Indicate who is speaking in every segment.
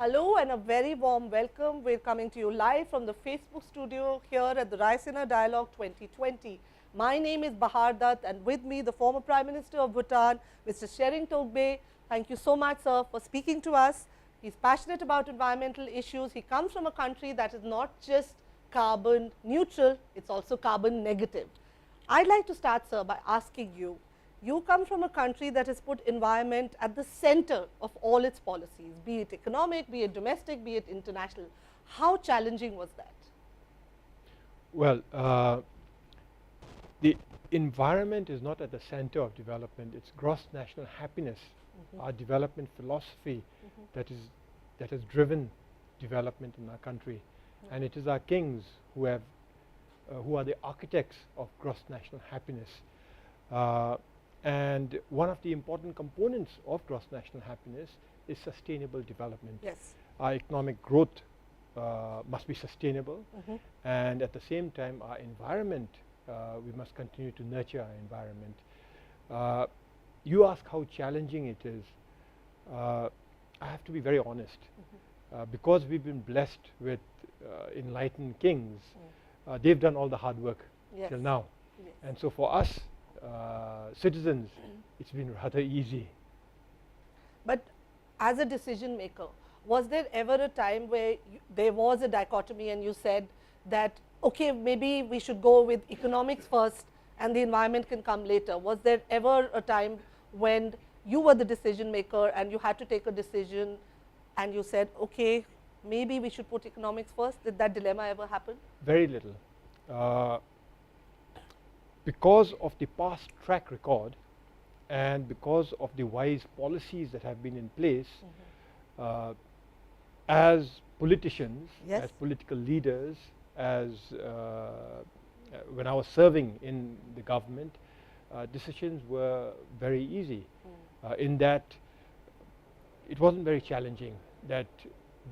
Speaker 1: Hello and a very warm welcome. We're coming to you live from the Facebook studio here at the Raisina Dialogue 2020. My name is Bahar Dutt and with me the former Prime Minister of Bhutan, Mr. Tshering Tobgay. Thank you so much, sir, for speaking to us. He's passionate about environmental issues. He comes from a country that is not just carbon neutral, it's also carbon negative. I'd like to start, sir, by asking you, you come from a country that has put environment at the center of all its policies, be it economic, be it domestic, be it international. How challenging was that?
Speaker 2: Well, the environment is not at the center of development. It's gross national happiness, our development philosophy that has driven development in our country. And it is our kings who are the architects of gross national happiness. And one of the important components of gross national happiness is sustainable development.
Speaker 1: Yes.
Speaker 2: Our economic growth must be sustainable, and at the same time our environment, we must continue to nurture our environment. You ask how challenging it is. I have to be very honest. Because we've been blessed with enlightened kings, they've done all the hard work till now.
Speaker 1: Yes.
Speaker 2: And so for us, citizens, it's been rather easy.
Speaker 1: But as a decision maker, was there ever a time where there was a dichotomy and you said that, okay, maybe we should go with economics first and the environment can come later? Was there ever a time when you were the decision maker and you had to take a decision and you said, okay, maybe we should put economics first? Did that dilemma ever happen?
Speaker 2: Very little. Because of the past track record and because of the wise policies that have been in place, as politicians, as political leaders, when I was serving in the government, decisions were very easy in that it wasn't very challenging that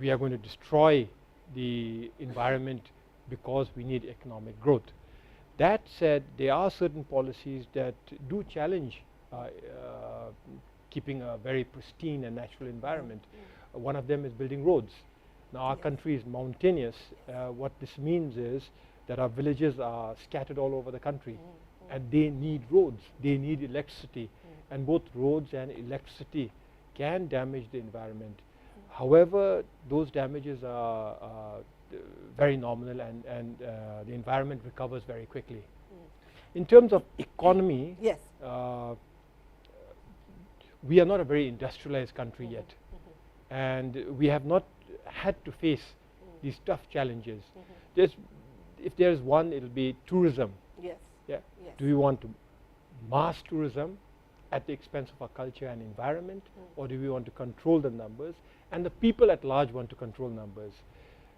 Speaker 2: we are going to destroy the environment because we need economic growth. That said, there are certain policies that do challenge keeping a very pristine and natural environment. One of them is building roads. Now our country is mountainous. What this means is that our villages are scattered all over the country and they need roads, they need electricity, and both roads and electricity can damage the environment. However, those damages are very nominal and the environment recovers very quickly. In terms of economy, we are not a very industrialized country yet, and we have not had to face these tough challenges. If there is one, it will be tourism. Do we want to mass tourism at the expense of our culture and environment, or do we want to control the numbers? And the people at large want to control numbers.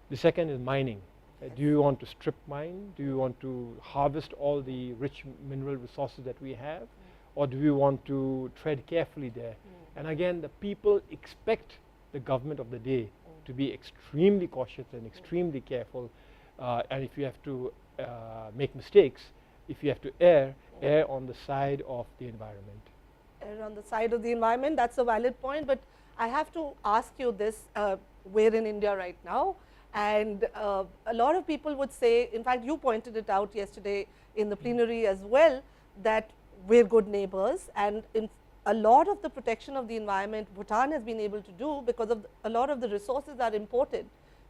Speaker 2: The second is mining. Do you want to strip mine? Do you want to harvest all the rich mineral resources that we have? Or do we want to tread carefully there? And again, the people expect the government of the day to be extremely cautious and extremely careful. And if you have to make mistakes, if you have to err on the side of the environment.
Speaker 1: Err on the side of the environment, that's a valid point. But I have to ask you this, we're in India right now. And a lot of people would say, in fact, you pointed it out yesterday in the plenary as well, that we're good neighbors. And in a lot of the protection of the environment, Bhutan has been able to do because of a lot of the resources are imported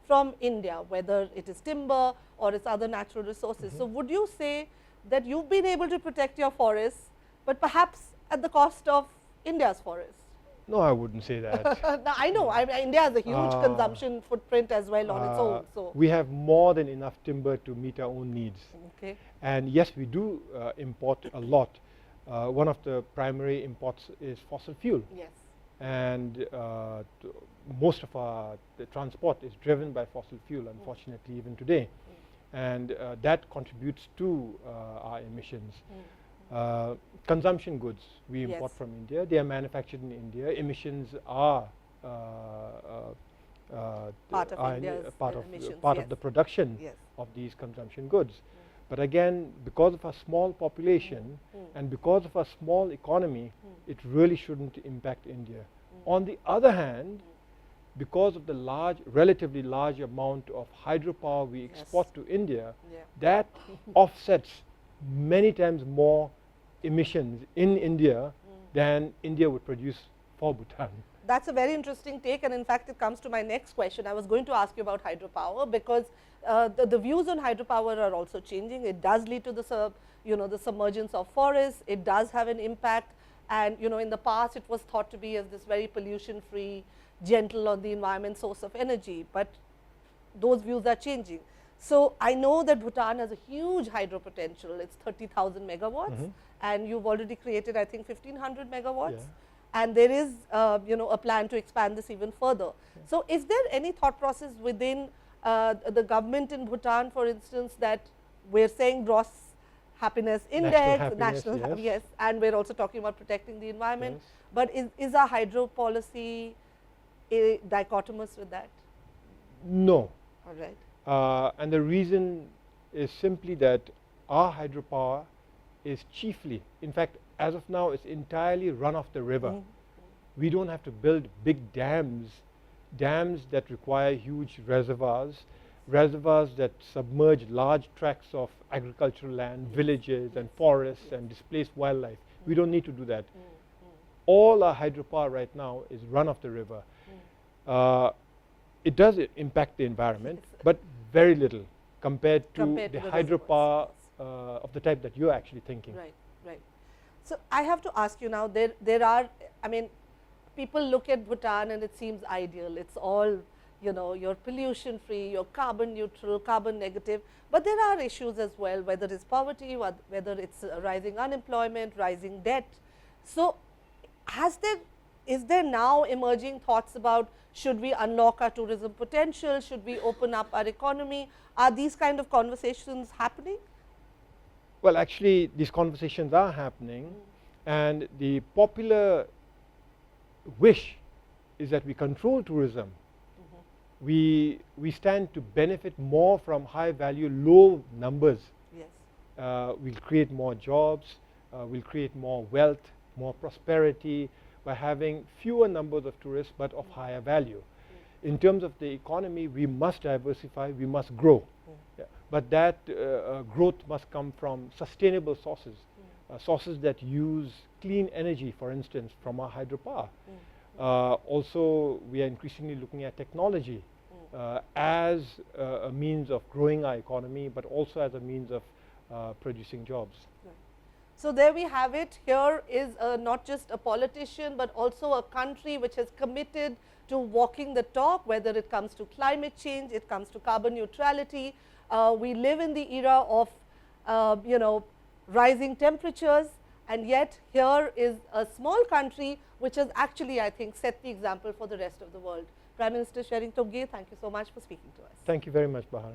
Speaker 1: from India, whether it is timber or it's other natural resources. So would you say that you've been able to protect your forests, but perhaps at the cost of India's forests?
Speaker 2: No, I wouldn't say that.
Speaker 1: Now, I know India has a huge consumption footprint as well on its own. So
Speaker 2: we have more than enough timber to meet our own needs.
Speaker 1: Okay.
Speaker 2: And yes, we do import a lot. One of the primary imports is fossil fuel.
Speaker 1: Yes.
Speaker 2: And most of the transport is driven by fossil fuel, unfortunately, even today. And that contributes to our emissions. Consumption goods we import from India, they are manufactured in India. Emissions are
Speaker 1: part
Speaker 2: of the production of these consumption goods. But again, because of our small population and because of our small economy, it really shouldn't impact India. On the other hand, because of the relatively large amount of hydropower we export to India, that offsets many times more emissions in India than India would produce for Bhutan.
Speaker 1: That's a very interesting take, and in fact it comes to my next question. I was going to ask you about hydropower, because the views on hydropower are also changing. It does lead to the the submergence of forests. It does have an impact, and in the past it was thought to be as this very pollution free, gentle on the environment source of energy, but those views are changing. So I know that Bhutan has a huge hydro potential. It's 30,000 megawatts, and you've already created, I think, 1,500 megawatts. And there is, a plan to expand this even further. So is there any thought process within the government in Bhutan, for instance, that we're saying gross happiness index, national happiness, and we're also talking about protecting the environment, but is our hydro policy dichotomous with that?
Speaker 2: No.
Speaker 1: All right.
Speaker 2: And the reason is simply that our hydropower is chiefly, in fact, as of now, it's entirely run off the river. We don't have to build big dams that require huge reservoirs that submerge large tracts of agricultural land, villages and forests and displaced wildlife. We don't need to do that. All our hydropower right now is run off the river. It does impact the environment, but very little compared to the hydropower of the type that you're actually thinking.
Speaker 1: Right, right. So I have to ask you now, there are, I mean, people look at Bhutan and it seems ideal. It's all, you're pollution free, you're carbon neutral, carbon negative, but there are issues as well, whether it's poverty, whether it's rising unemployment, rising debt. So is there now emerging thoughts about, should we unlock our tourism potential, should we open up our economy? Are these kind of conversations happening?
Speaker 2: Well, actually, these conversations are happening, and the popular wish is that we control tourism. We stand to benefit more from high value, low numbers.
Speaker 1: Yes.
Speaker 2: We'll create more jobs, we'll create more wealth, more prosperity by having fewer numbers of tourists, but of higher value. In terms of the economy, we must diversify, we must grow. But that growth must come from sustainable sources, sources that use clean energy, for instance, from our hydropower. Also, we are increasingly looking at technology as a means of growing our economy, but also as a means of producing jobs.
Speaker 1: Right. So there we have it. Here is not just a politician, but also a country which has committed to walking the talk, whether it comes to climate change, it comes to carbon neutrality. We live in the era of, rising temperatures, and yet here is a small country which has actually, I think, set the example for the rest of the world. Prime Minister Tshering Tobgay, thank you so much for speaking to us.
Speaker 2: Thank you very much, Bahar.